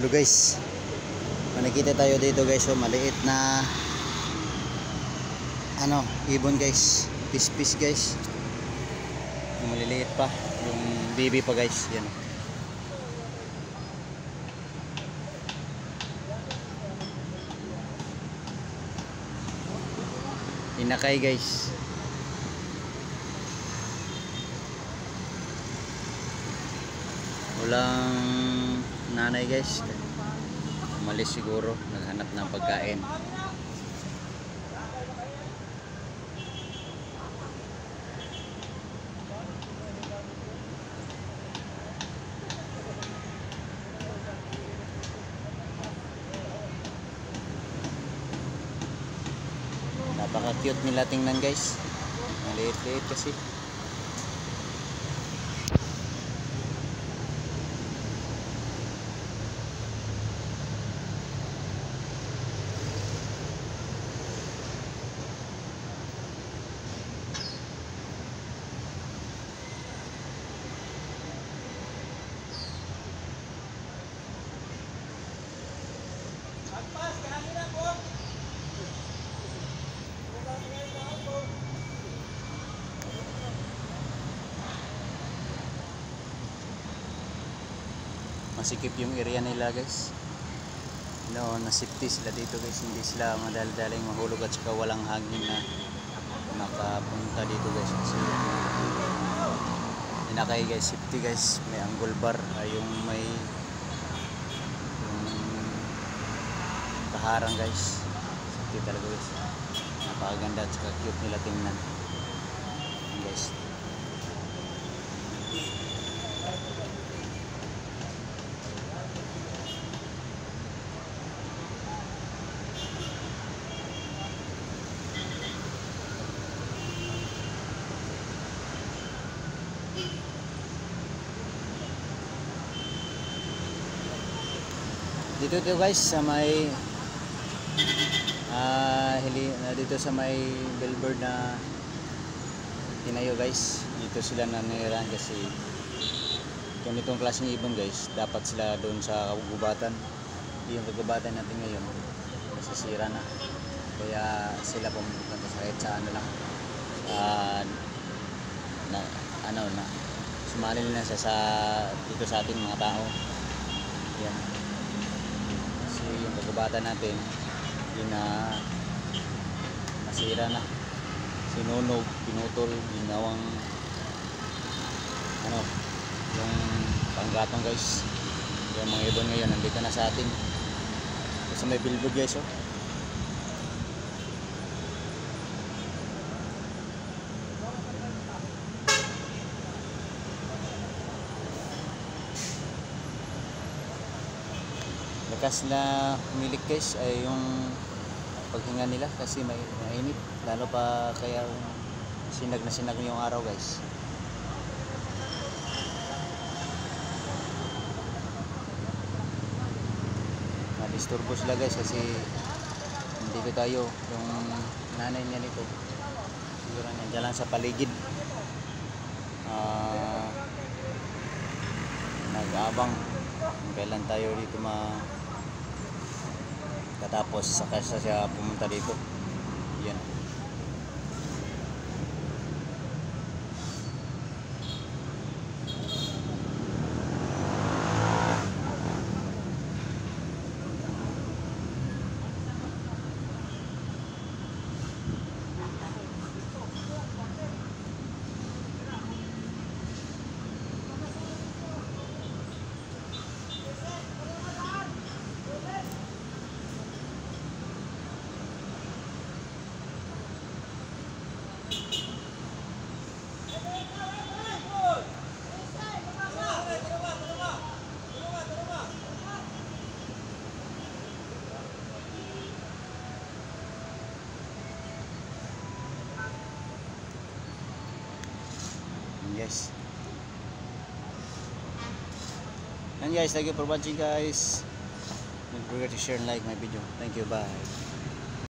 Hello guys, nakikita tayo dito guys. So maliit na ibon guys, pispis guys, yung maliliit pa, yung baby pa guys. Yan, inakay guys. Walang nanay guys, umalis siguro, naghanap ng pagkain. Napaka cute nila tingnan guys, maliit-liit kasi. Masikip yung area nila guys. Na safety sila dito guys, hindi sila madali-daling mahulog at saka walang hangin na makapunta dito guys. Kasi inakay guys, safety guys, may angle bar, yung may kaharang guys, safety talaga guys. Napakaganda at saka cute nila tingnan guys. Dito guys sa may dito sa may billboard na tinayo guys, dito sila nanirahan kasi ganitong klaseng ibon guys, dapat sila doon sa kagubatan. Yung kagubatan natin ngayon nasisira na, kaya sila pumunta sa kahit saan na lang na sumali na sa dito sa ating mga tao. Yan, yung kagubatan natin yun na nasira na, sinunog, pinutol, ginawang yung panggatong guys. Yung mga ibon ngayon nandito na sa atin kasi may billboard guys. Lakas na humilik guys ay yung paghinga nila kasi mainit, lalo pa kaya sinag na sinag yung araw guys. Nadisturbo sila guys kasi hindi ko tayo, yung nanay niya nito siguro nandiyan lang sa paligid, nag-abang kailan tayo dito katapos saka siya pumunta dito. Yan. Guys, and guys, thank you for watching guys. Don't forget to share and like my video. Thank you, bye.